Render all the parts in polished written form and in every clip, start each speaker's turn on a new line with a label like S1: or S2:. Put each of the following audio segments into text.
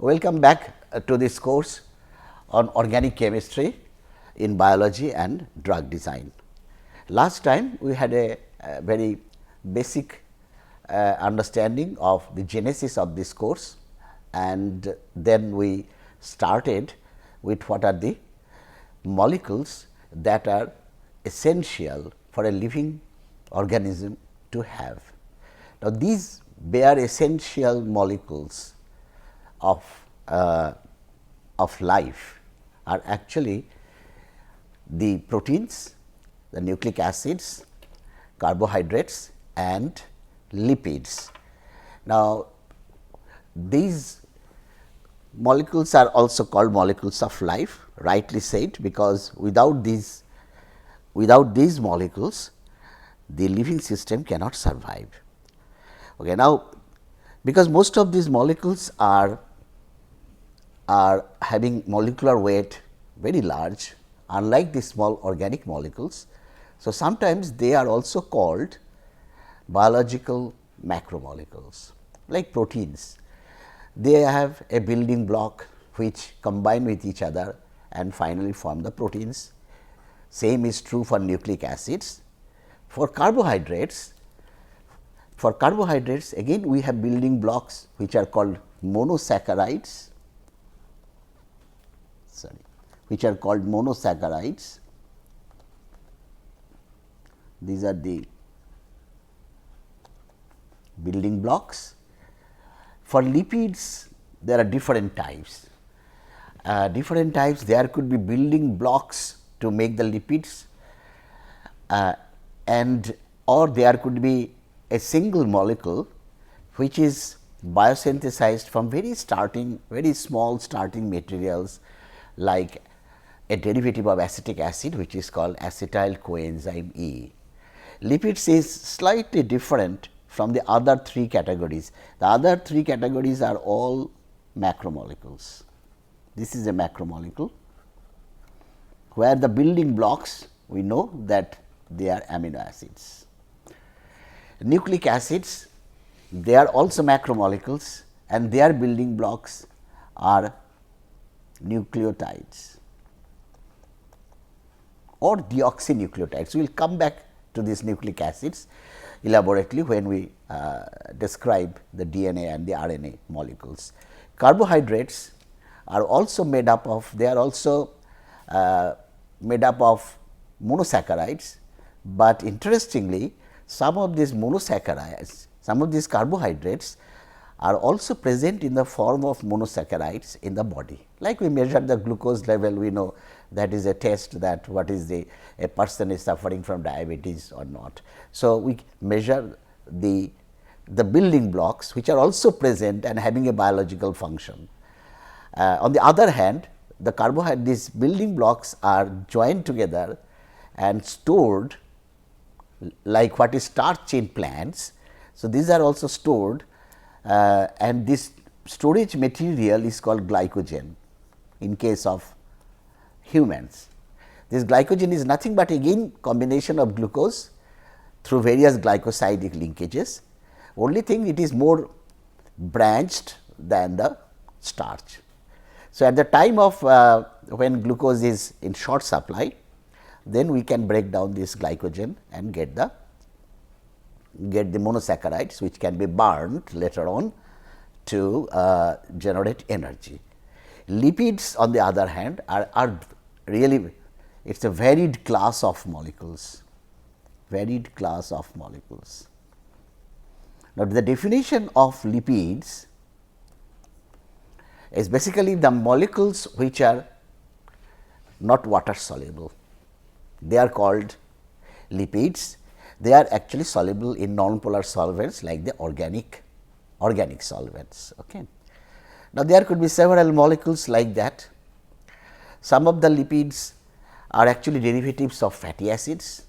S1: Welcome back to this course on organic chemistry in biology and drug design. Last time we had a very basic understanding of the genesis of this course, and then we started with what are the molecules that are essential for a living organism to have. Now, these bare essential molecules of life are actually the proteins, the nucleic acids, carbohydrates and lipids. Now, these molecules are also called molecules of life, rightly said, because without these molecules the living system cannot survive. Okay, now, because most of these molecules are having molecular weight very large, unlike the small organic molecules. So, sometimes they are also called biological macromolecules, like proteins. They have a building block which combine with each other and finally form the proteins. Same is true for nucleic acids. For carbohydrates again we have building blocks which are called monosaccharides. These are the building blocks. For lipids there are different types. There could be building blocks to make the lipids, or there could be a single molecule which is biosynthesized from very small starting materials, like a derivative of acetic acid which is called acetyl coenzyme E. Lipids is slightly different from the other three categories. The other three categories are all macromolecules. This is a macromolecule where the building blocks we know that they are amino acids. Nucleic acids, they are also macromolecules and their building blocks are nucleotides or deoxynucleotides. We will come back to these nucleic acids elaborately when we describe the DNA and the RNA molecules. Carbohydrates are also made up of, monosaccharides, but interestingly some of these carbohydrates are also present in the form of monosaccharides in the body. Like we measure the glucose level, we know that is a test that what is a person is suffering from diabetes or not. So, we measure the building blocks which are also present and having a biological function. On the other hand, these building blocks are joined together and stored like what is starch in plants. So, these are also stored and this storage material is called glycogen in case of humans. This glycogen is nothing but again combination of glucose through various glycosidic linkages. Only thing, it is more branched than the starch. So, at the time of when glucose is in short supply, then we can break down this glycogen and get the monosaccharides which can be burned later on to generate energy. Lipids on the other hand are really, it is a varied class of molecules. Now, the definition of lipids is basically the molecules which are not water soluble. They are called lipids. They are actually soluble in nonpolar solvents like the organic solvents. Okay. Now, there could be several molecules like that. Some of the lipids are actually derivatives of fatty acids,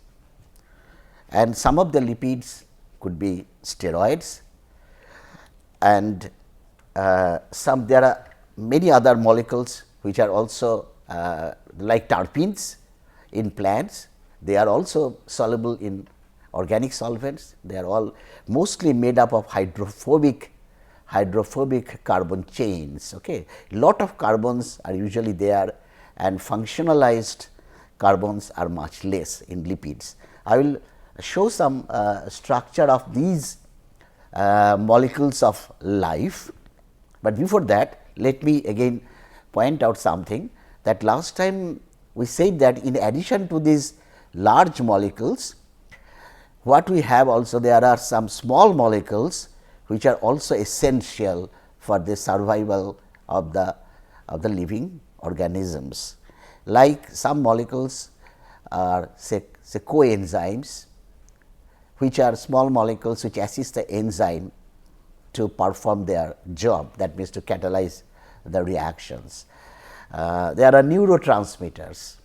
S1: and some of the lipids could be steroids, and there are many other molecules which are also like terpenes in plants. They are also soluble in organic solvents. They are all mostly made up of hydrophobic hydrophobic carbon chains. Okay. Lot of carbons are usually there and functionalized carbons are much less in lipids. I will show some structure of these molecules of life, but before that let me again point out something, that last time we said that in addition to these large molecules, what we have also, there are some small molecules which are also essential for the survival of the living organisms. Like some molecules are say coenzymes, which are small molecules which assist the enzyme to perform their job, that means to catalyze the reactions. There are neurotransmitters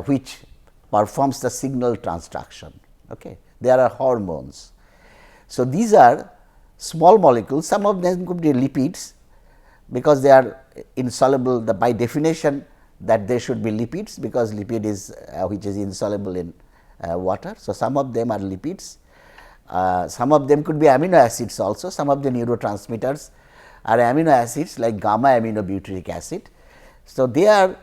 S1: which performs the signal transduction. Okay. There are hormones. So, these are small molecules, some of them could be lipids, because they are insoluble, by definition that they should be lipids, because lipid is which is insoluble in water. So, some of them are lipids, some of them could be amino acids also, some of the neurotransmitters are amino acids like gamma aminobutyric acid. So, they are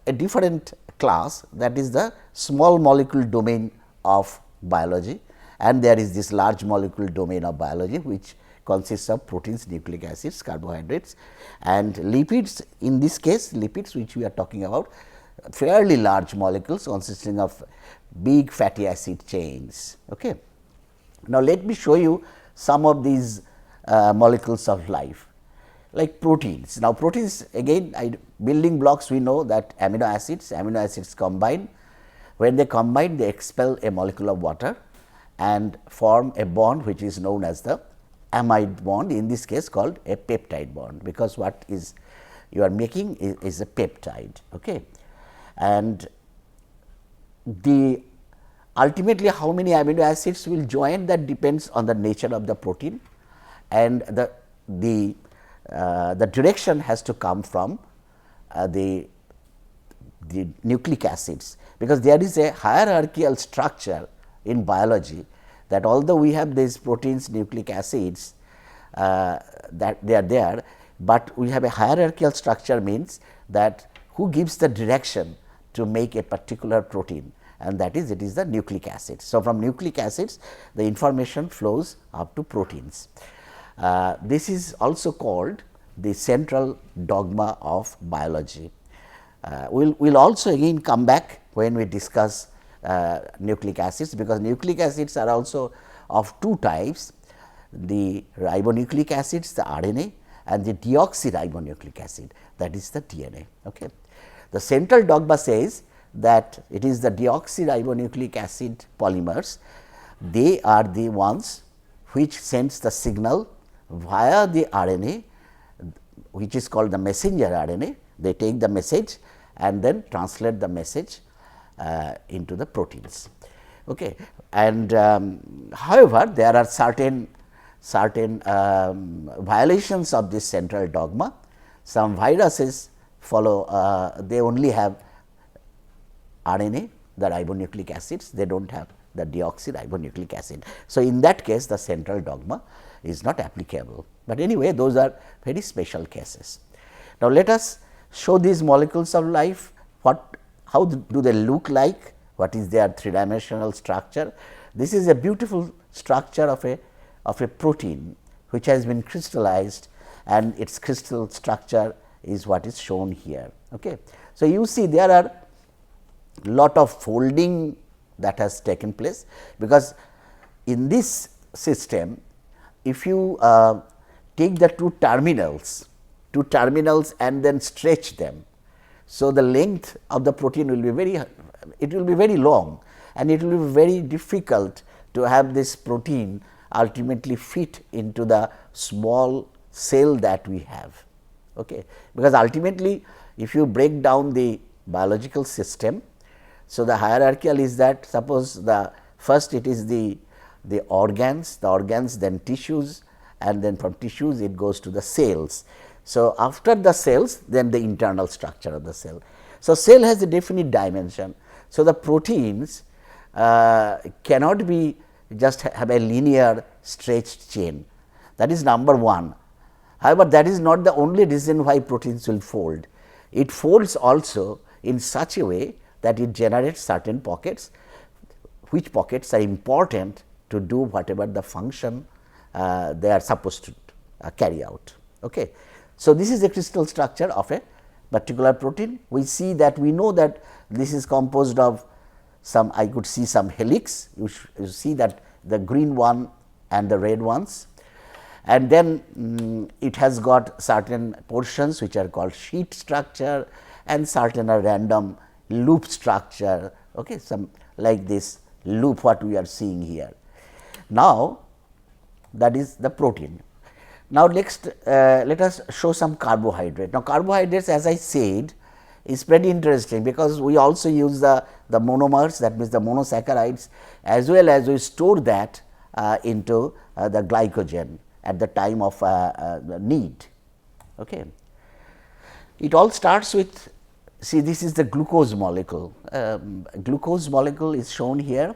S1: a different class, that is the small molecule domain of biology, and there is this large molecule domain of biology which consists of proteins, nucleic acids, carbohydrates, and lipids. In this case, lipids which we are talking about, fairly large molecules consisting of big fatty acid chains. Okay. Now, let me show you some of these molecules of life, like proteins. Now, proteins again, building blocks, we know that amino acids combine. When they combine, they expel a molecule of water and form a bond which is known as the amide bond, in this case called a peptide bond, because what is you are making is a peptide. Okay. And the ultimately how many amino acids will join, that depends on the nature of the protein, and the direction has to come from the nucleic acids, because there is a hierarchical structure in biology, that although we have these proteins, nucleic acids that they are there, but we have a hierarchical structure, means that who gives the direction to make a particular protein, and that is, it is the nucleic acids. So, from nucleic acids the information flows up to proteins. This is also called the central dogma of biology. We will also again come back when we discuss nucleic acids, because nucleic acids are also of two types, the ribonucleic acids, the RNA, and the deoxyribonucleic acid, that is the DNA. Okay. The central dogma says that it is the deoxyribonucleic acid polymers, they are the ones which sends the signal via the RNA, which is called the messenger RNA. They take the message and then translate the message into the proteins. Okay. And however, there are certain violations of this central dogma. Some viruses follow, they only have RNA, the ribonucleic acids, they do not have the deoxyribonucleic acid. So, in that case the central dogma is not applicable, but anyway those are very special cases. Now, let us show these molecules of life, how do they look like, what is their three-dimensional structure. This is a beautiful structure of a protein which has been crystallized, and its crystal structure is what is shown here. Okay. So, you see there are lot of folding that has taken place, because in this system if you take the two terminals and then stretch them. So, the length of the protein will be very long, and it will be very difficult to have this protein ultimately fit into the small cell that we have. Okay. Because ultimately if you break down the biological system, so the hierarchical is that, suppose the first it is the organs, then tissues, and then from tissues it goes to the cells. So, after the cells, then the internal structure of the cell. So, cell has a definite dimension. So, the proteins cannot be just have a linear stretched chain, that is number one. However, that is not the only reason why proteins will fold. It folds also in such a way that it generates certain pockets, which pockets are important to do whatever the function they are supposed to carry out. Okay. So, this is the crystal structure of a particular protein. We see that we know that this is composed of some, I could see some helix, you see that the green one and the red ones, and then it has got certain portions which are called sheet structure and certain are random loop structure, okay, some like this loop what we are seeing here. Now, that is the protein. Now, next let us show some carbohydrate. Now, carbohydrates, as I said, is pretty interesting because we also use the monomers, that means the monosaccharides, as well as we store that into the glycogen at the time of need. Okay. It all starts with, see, this is the glucose molecule. Glucose molecule is shown here.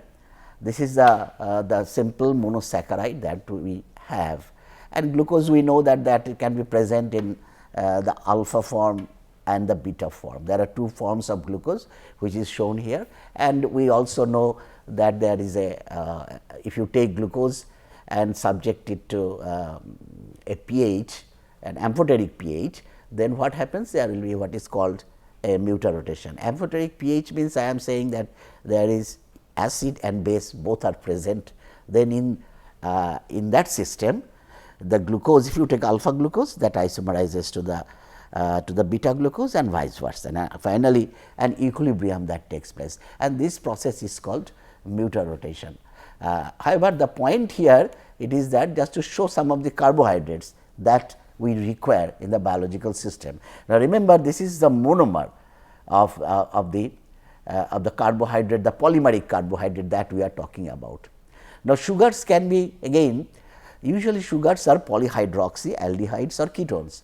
S1: This is the simple monosaccharide that we have, and glucose we know that it can be present in the alpha form and the beta form. There are two forms of glucose which is shown here, and we also know that there is a if you take glucose and subject it to a pH, an amphoteric pH, then what happens? There will be what is called a mutarotation. Amphoteric pH means I am saying that there is acid and base both are present. Then in that system, the glucose, if you take alpha glucose, that isomerizes to the beta glucose and vice versa, and finally an equilibrium that takes place, and this process is called mutarotation. However, the point here it is that just to show some of the carbohydrates that we require in the biological system. Now, remember, this is the monomer of the carbohydrate, the polymeric carbohydrate that we are talking about. Now, sugars can be, again, usually sugars are polyhydroxy, aldehydes or ketones,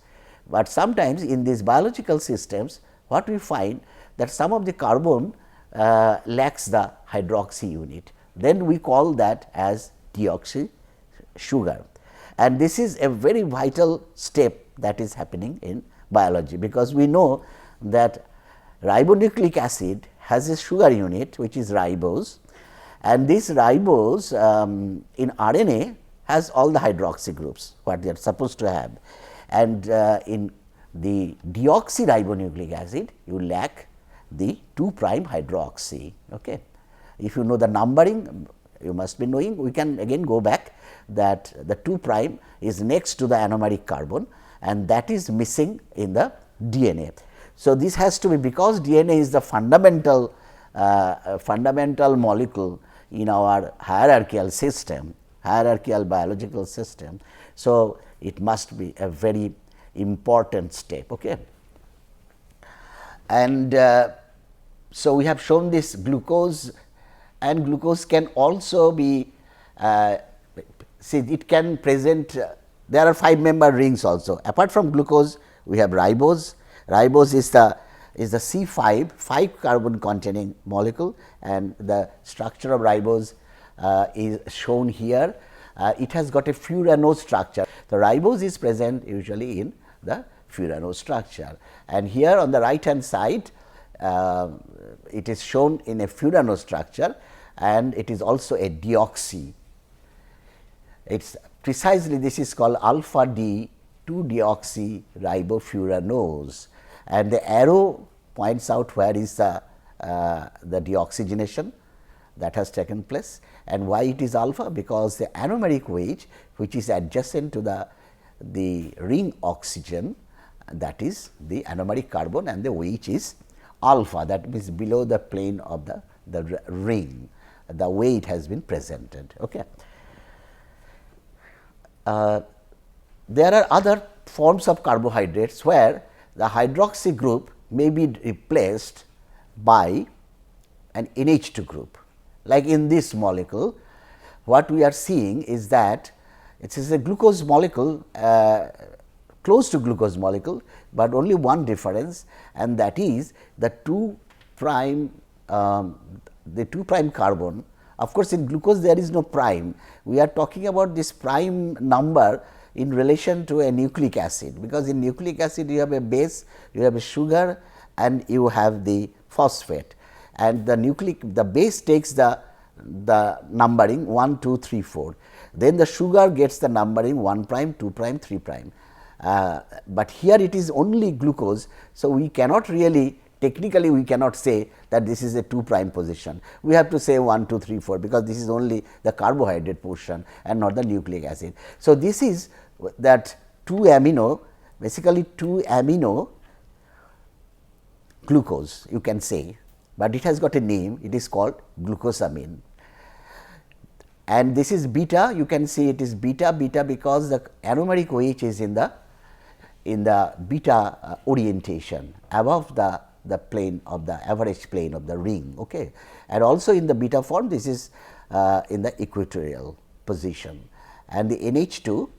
S1: but sometimes in these biological systems what we find that some of the carbon lacks the hydroxy unit, then we call that as deoxy sugar, and this is a very vital step that is happening in biology, because we know that ribonucleic acid has a sugar unit which is ribose, and this ribose in RNA has all the hydroxy groups what they are supposed to have, and in the deoxyribonucleic acid you lack the 2' hydroxy. Okay. If you know the numbering, you must be knowing, we can again go back that the 2' is next to the anomeric carbon, and that is missing in the DNA. So, this has to be, because DNA is the fundamental molecule in our hierarchical system, hierarchical biological system. So, it must be a very important step. Okay. And so, we have shown this glucose, and glucose can also be see, it can present there are 5 member rings also. Apart from glucose, we have ribose. Ribose is the C5, 5 carbon containing molecule, and the structure of ribose is shown here. It has got a furanose structure. The ribose is present usually in the furanose structure, and here on the right hand side it is shown in a furanose structure, and it is also a deoxy. It's precisely, this is called alpha D 2-deoxy ribofuranose, and the arrow points out where is the deoxygenation that has taken place, and why it is alpha, because the anomeric weight which is adjacent to the ring oxygen, that is the anomeric carbon, and the weight is alpha, that means below the plane of the ring, the way it has been presented. Okay. There are other forms of carbohydrates where the hydroxy group may be replaced by an NH2 group. Like in this molecule, what we are seeing is that it is a glucose molecule close to glucose molecule, but only one difference, and that is the 2' carbon. Of course, in glucose there is no prime. We are talking about this prime number in relation to a nucleic acid, because in nucleic acid you have a base, you have a sugar and you have the phosphate, and the base takes the numbering 1, 2, 3, 4. Then the sugar gets the numbering 1 prime, 2 prime, 3 prime. But here it is only glucose. So, we cannot really technically we cannot say that this is a 2 prime position. We have to say 1, 2, 3, 4, because this is only the carbohydrate portion and not the nucleic acid. So, this is that 2 amino, basically 2 amino glucose you can say, but it has got a name, it is called glucosamine. And this is beta, you can see it is beta because the anomeric OH is in the beta orientation above the plane of the average plane of the ring, okay. And also in the beta form this is in the equatorial position, and the NH2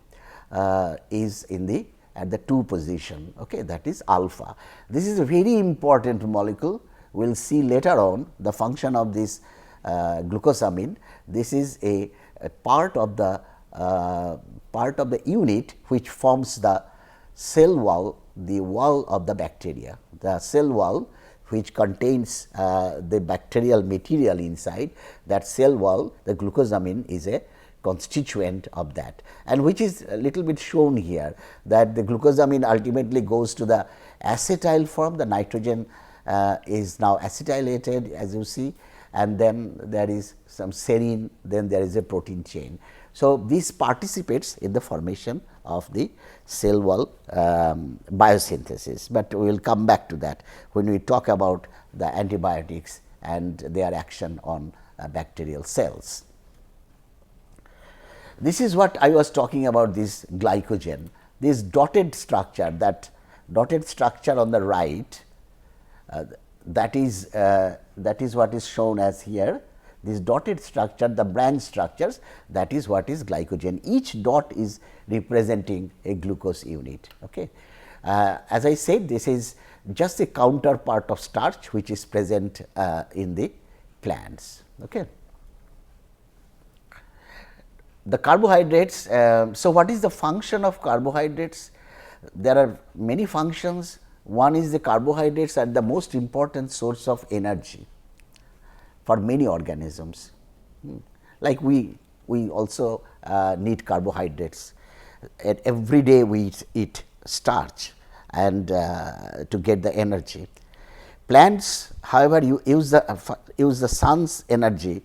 S1: is in the at the 2 position, okay, that is alpha. This is a very important molecule. We will see later on the function of this glucosamine. This is a part of the unit which forms the cell wall, the wall of the bacteria. The cell wall which contains the bacterial material inside, that cell wall, the glucosamine is a constituent of that, and which is a little bit shown here, that the glucosamine ultimately goes to the acetyl form, the nitrogen is now acetylated as you see, and then there is some serine, then there is a protein chain. So, this participates in the formation of the cell wall biosynthesis, but we will come back to that when we talk about the antibiotics and their action on bacterial cells. This is what I was talking about, this glycogen, this dotted structure, that dotted structure on the right, that is what is shown as here. This dotted structure, the branch structures, that is what is glycogen. Each dot is representing a glucose unit. Okay. As I said, this is just a counterpart of starch which is present in the plants. Okay. The carbohydrates, so what is the function of carbohydrates? There are many functions. One is the carbohydrates are the most important source of energy for many organisms. Like we also need carbohydrates. Every day we eat starch and to get the energy. Plants, however, you use the sun's energy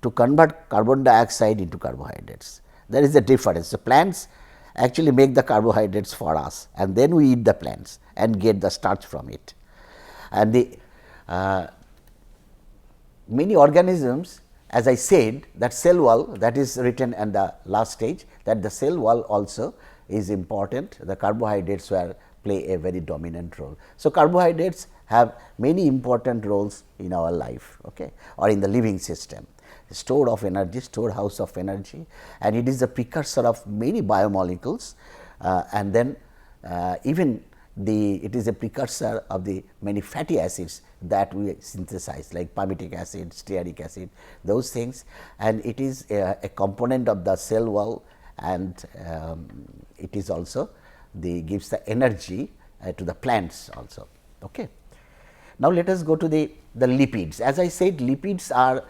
S1: to convert carbon dioxide into carbohydrates. There is a difference. So, plants actually make the carbohydrates for us, and then we eat the plants and get the starch from it. And the many organisms, as I said, that cell wall, that is written in the last stage, that the cell wall also is important. The carbohydrates play a very dominant role. So, carbohydrates have many important roles in our life, okay, or in the living system. Store of energy, storehouse of energy, and it is the precursor of many biomolecules, and then even it is a precursor of the many fatty acids that we synthesize, like palmitic acid, stearic acid, those things, and it is a component of the cell wall, and it is also gives the energy to the plants also. Okay. Now, let us go to the lipids. As I said, lipids are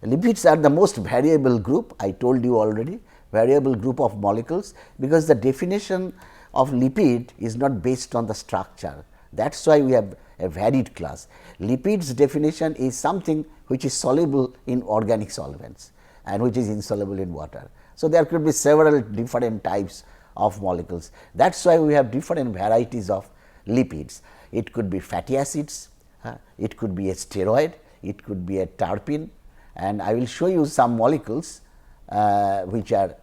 S1: the most variable group, I told you already, variable group of molecules, because the definition of lipid is not based on the structure. That is why we have a varied class. Lipids definition is something which is soluble in organic solvents and which is insoluble in water. So, there could be several different types of molecules. That is why we have different varieties of lipids. It could be fatty acids, it could be a steroid, it could be a terpene, and I will show you some molecules which are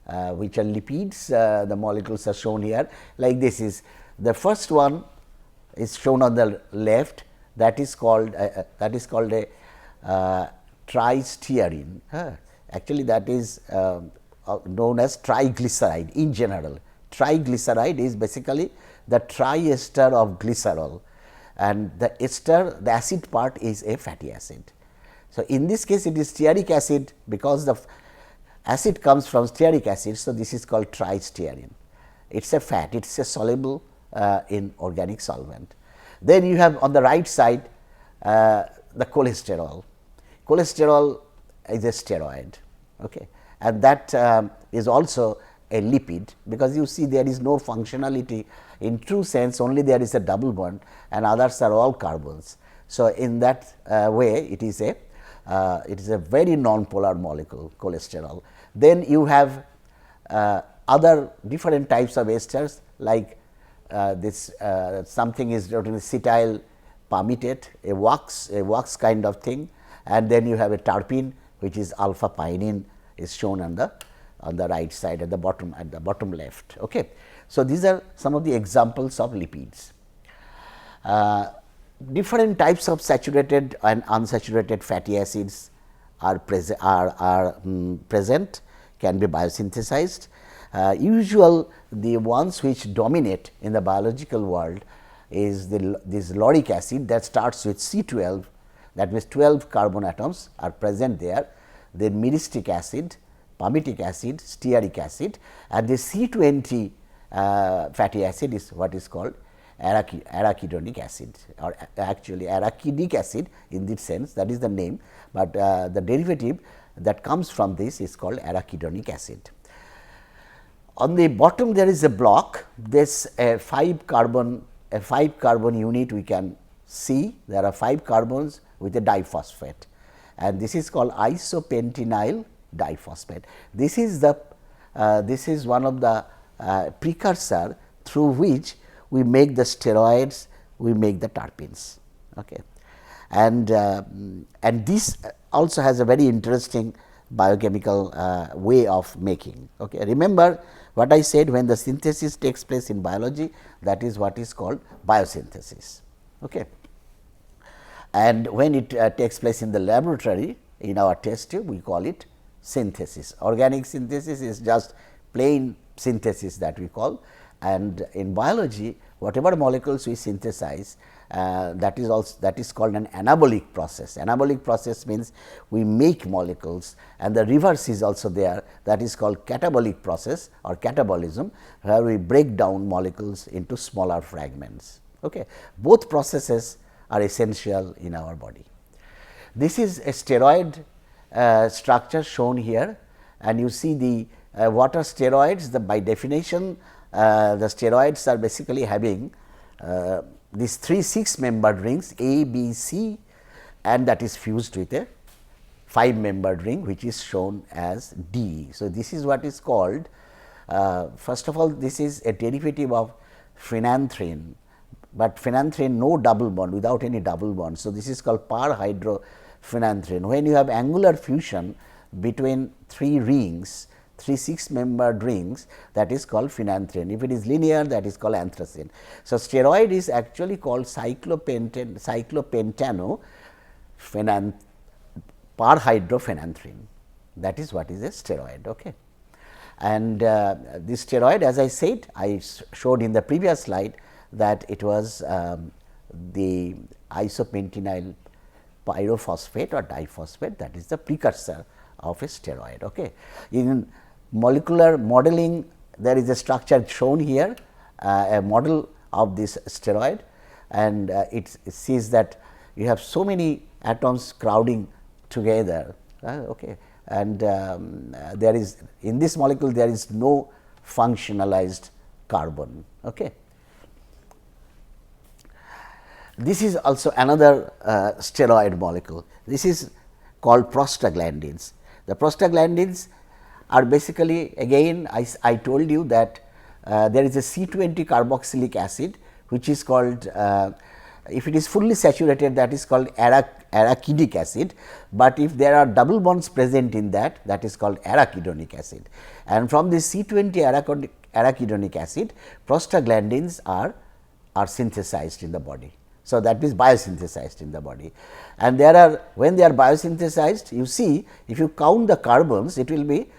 S1: lipids. The molecules are shown here, like this is the first one is shown on the left, that is called a tristearine. Actually, that is known as triglyceride in general. Triglyceride is basically the triester of glycerol, and the ester, the acid part, is a fatty acid. So, in this case it is stearic acid, because the acid comes from stearic acid. So, this is called tristearin. It is a fat, it is a soluble in organic solvent. Then you have on the right side the cholesterol. Cholesterol is a steroid, okay, and that is also a lipid, because you see there is no functionality in true sense, only there is a double bond and others are all carbons. So, in that way it is a very non-polar molecule, cholesterol. Then you have other different types of esters, like this something is cetyl palmitate, a wax kind of thing, and then you have a terpene which is alpha pinene, is shown on the right side at the bottom left. Okay. So, these are some of the examples of lipids. Different types of saturated and unsaturated fatty acids are present, can be biosynthesized. The ones which dominate in the biological world is this lauric acid that starts with C12, that means 12 carbon atoms are present there. Then myristic acid, palmitic acid, stearic acid, and the C20 fatty acid is what is called arachidonic acid, or actually arachidic acid in this sense, that is the name, but the derivative that comes from this is called arachidonic acid. On the bottom there is a block, this a 5 carbon unit we can see, there are 5 carbons with a diphosphate, and this is called isopentenyl diphosphate. This is one of the precursor through which we make the steroids, we make the terpenes. Okay. And this also has a very interesting biochemical way of making. Okay. Remember what I said, when the synthesis takes place in biology, that is what is called biosynthesis. Okay. And when it takes place in the laboratory, in our test tube, we call it synthesis. Organic synthesis is just plain synthesis that we call, and in biology whatever molecules we synthesize, that is called an anabolic process. Anabolic process means we make molecules, and the reverse is also there, that is called catabolic process or catabolism, where we break down molecules into smaller fragments. Okay. Both processes are essential in our body. This is a steroid structure shown here, and you see the what are steroids? By definition, the steroids are basically having these 3 6-membered rings A, B, C, and that is fused with a 5-membered ring which is shown as D. So, this is what is called, first of all, this is a derivative of phenanthrene, but phenanthrene no double bond, without any double bond. So, this is called parhydrophenanthrene. When you have angular fusion between 3 rings, 3 6-membered rings, that is called phenanthrene. If it is linear, that is called anthracene. So, steroid is actually called cyclopentano parhydrophenanthrene, that is what is a steroid. Okay. And this steroid, as I said, I showed in the previous slide that it was the isopentenyl pyrophosphate or diphosphate, that is the precursor of a steroid. Okay. In molecular modeling, there is a structure shown here, a model of this steroid, and it sees that you have so many atoms crowding together. Okay. And there is, in this molecule there is no functionalized carbon. Okay. This is also another steroid molecule. This is called prostaglandins. The prostaglandins are basically, again I told you that there is a C20 carboxylic acid which is called, if it is fully saturated, that is called arachidic acid, but if there are double bonds present in that, that is called arachidonic acid. And from this C20 arachidonic acid, prostaglandins are synthesized in the body. So, that is biosynthesized in the body, and there are, when they are biosynthesized, you see if you count the carbons, it will be,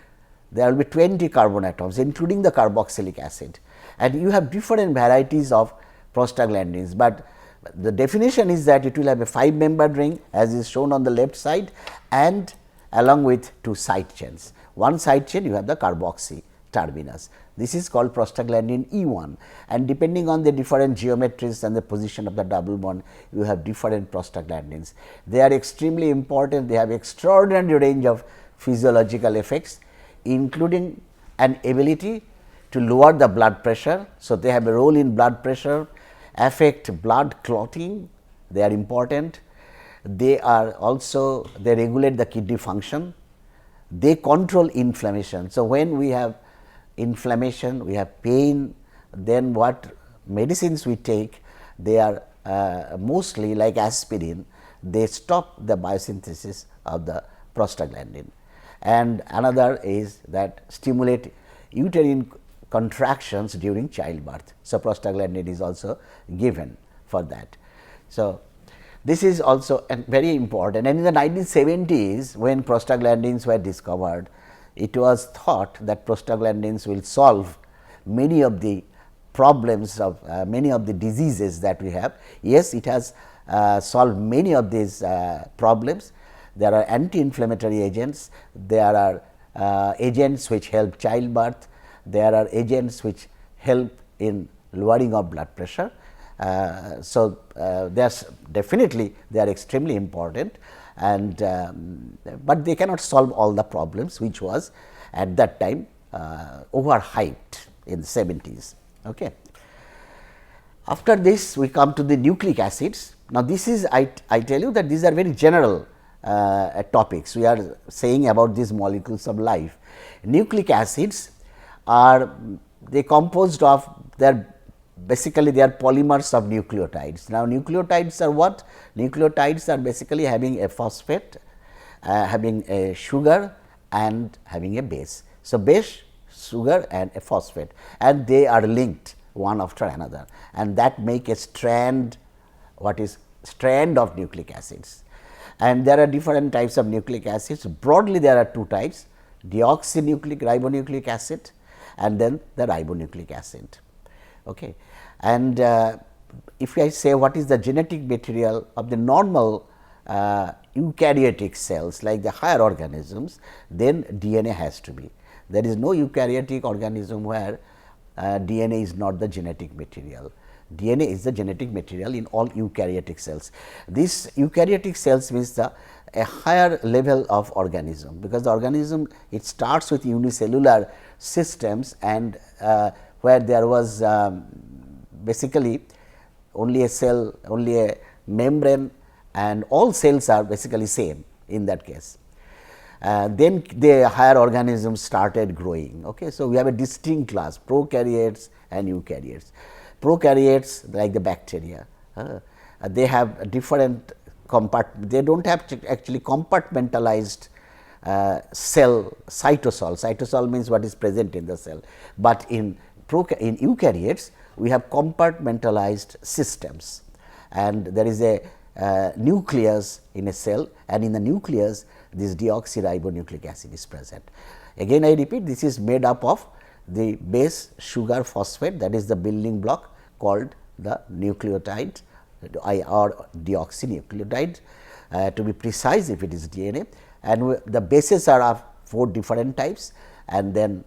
S1: there will be 20 carbon atoms including the carboxylic acid, and you have different varieties of prostaglandins, but the definition is that it will have a 5-membered ring as is shown on the left side, and along with 2 side chains. one side chain you have the carboxy terminus. This is called prostaglandin E1, and depending on the different geometries and the position of the double bond, you have different prostaglandins. They are extremely important. They have extraordinary range of physiological effects, including an ability to lower the blood pressure. So, they have a role in blood pressure, affect blood clotting, they are important. They are also, they regulate the kidney function, they control inflammation. So, when we have inflammation, we have pain, then what medicines we take, they are mostly like aspirin, they stop the biosynthesis of the prostaglandin. And another is that stimulate uterine contractions during childbirth. So, prostaglandin is also given for that. So, this is also very important, and in the 1970s when prostaglandins were discovered, it was thought that prostaglandins will solve many of the problems of many of the diseases that we have. Yes, it has solved many of these problems. There are anti-inflammatory agents, there are agents which help childbirth, there are agents which help in lowering of blood pressure. So, definitely they are extremely important, and but they cannot solve all the problems which was at that time overhyped in the 70s. Okay. After this we come to the nucleic acids. Now, this is I tell you that these are very general topics. We are saying about these molecules of life. Nucleic acids are they composed of basically they are polymers of nucleotides. Now, nucleotides are what? Nucleotides are basically having a phosphate, having a sugar and having a base. So, base, sugar and a phosphate, and they are linked one after another, and that make a strand, what is strand of nucleic acids. And there are different types of nucleic acids. Broadly there are two types, deoxynucleic ribonucleic acid and then the ribonucleic acid. Okay. And if I say what is the genetic material of the normal eukaryotic cells like the higher organisms, then DNA has to be. There is no eukaryotic organism where DNA is not the genetic material. DNA is the genetic material in all eukaryotic cells. This eukaryotic cells means a higher level of organism, because the organism it starts with unicellular systems, and where there was basically only a cell, only a membrane, and all cells are basically same in that case. Then the higher organisms started growing. Okay. So, we have a distinct class, prokaryotes and eukaryotes. Prokaryotes like the bacteria, they have different they do not have actually compartmentalized cell cytosol. Cytosol means what is present in the cell, but in eukaryotes we have compartmentalized systems, and there is a nucleus in a cell, and in the nucleus this deoxyribonucleic acid is present. Again I repeat, this is made up of the base, sugar, phosphate, that is the building block called the nucleotide or deoxynucleotide, to be precise if it is DNA, and the bases are of 4 different types, and then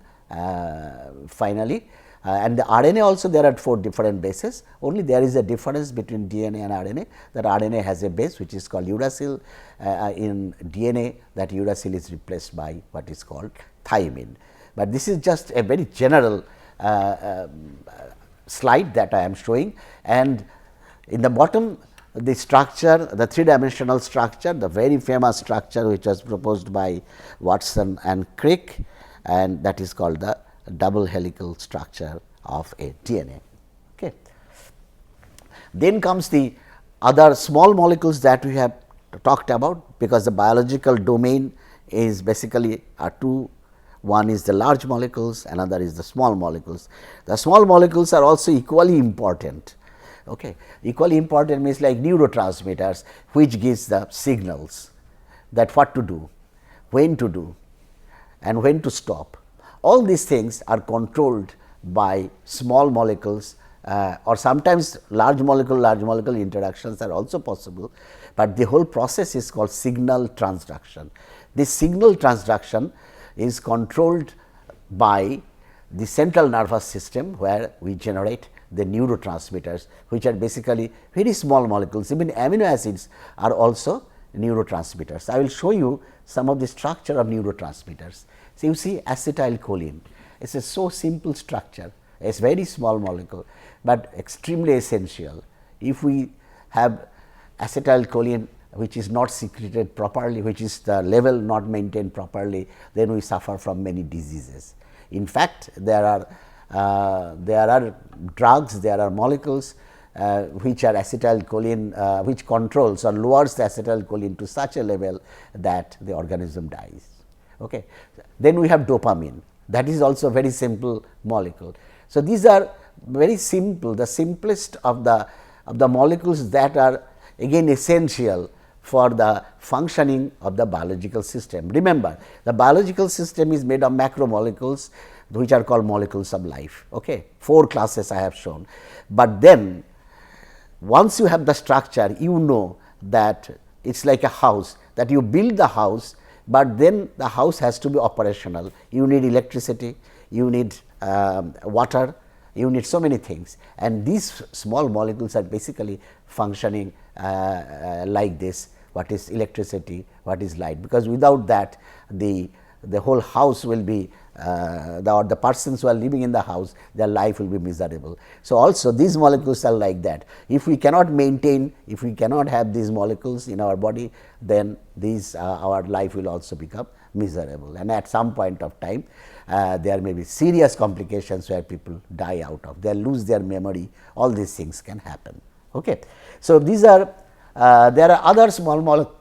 S1: finally and the RNA also there are 4 different bases, only there is a difference between DNA and RNA, that RNA has a base which is called uracil. In DNA that uracil is replaced by what is called thymine. But this is just a very general slide that I am showing, and in the bottom the structure, the 3-dimensional structure, the very famous structure which was proposed by Watson and Crick, and that is called the double helical structure of a DNA. Okay. Then comes the other small molecules that we have talked about, because the biological domain is basically two. One is the large molecules, another is the small molecules. The small molecules are also equally important. Okay. Equally important means like neurotransmitters, which gives the signals that what to do, when to do and when to stop. All these things are controlled by small molecules, or sometimes large molecule interactions are also possible, but the whole process is called signal transduction. This signal transduction is controlled by the central nervous system, where we generate the neurotransmitters, which are basically very small molecules. Even amino acids are also neurotransmitters. I will show you some of the structure of neurotransmitters. So, you see acetylcholine, it is so simple structure, it is very small molecule, but extremely essential. If we have acetylcholine which is not secreted properly, which is the level not maintained properly, then we suffer from many diseases. In fact, there are drugs, there are molecules which are acetylcholine, which controls or lowers the acetylcholine to such a level that the organism dies. Okay. Then we have dopamine, that is also a very simple molecule. So, these are very simple, the simplest of the molecules that are again essential for the functioning of the biological system. Remember, the biological system is made of macromolecules, which are called molecules of life. Okay. 4 classes I have shown, but then once you have the structure, you know that it is like a house, that you build the house, but then the house has to be operational. You need electricity, you need water, you need so many things, and these small molecules are basically functioning like this, what is electricity, what is light, because without that the whole house will be the persons who are living in the house, their life will be miserable. So, also these molecules are like that. If we cannot maintain, if we cannot have these molecules in our body, then these our life will also become miserable, and at some point of time there may be serious complications where people die out of, they lose their memory, all these things can happen. Okay. So, these are there are other small molecules,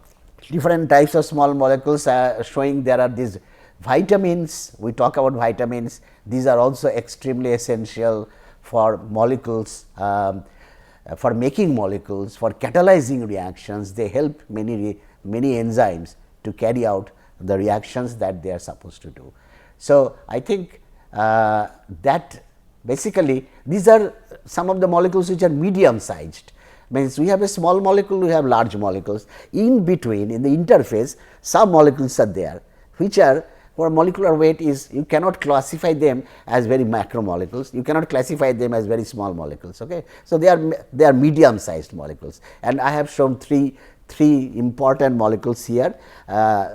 S1: different types of small molecules showing there are these vitamins. We talk about vitamins, these are also extremely essential for molecules, for making molecules, for catalyzing reactions. They help many enzymes to carry out the reactions that they are supposed to do. So, I think that basically these are some of the molecules which are medium sized, means we have a small molecule, we have large molecules. In between, in the interface, some molecules are there, which are for molecular weight is, you cannot classify them as very macromolecules, you cannot classify them as very small molecules. Okay. So, they are medium sized molecules, and I have shown three important molecules here.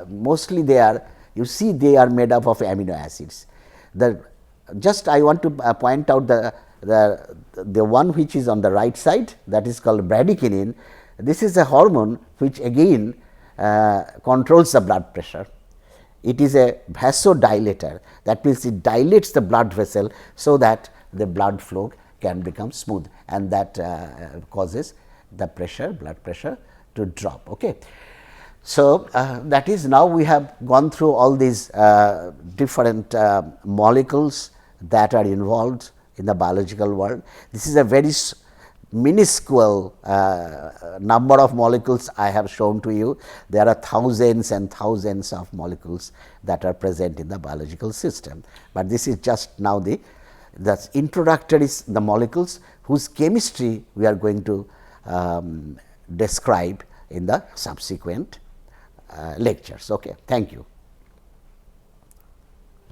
S1: Mostly they are, you see, they are made up of amino acids. Just I want to point out the one which is on the right side, that is called bradykinin. This is a hormone which again controls the blood pressure. It is a vasodilator, that means it dilates the blood vessel, so that the blood flow can become smooth, and that causes the blood pressure to drop. Okay. So, that is, now we have gone through all these different molecules that are involved in the biological world. This is a very minuscule number of molecules I have shown to you. There are thousands and thousands of molecules that are present in the biological system, but this is just now the introductory, the molecules whose chemistry we are going to describe in the subsequent lectures. Okay. Thank you.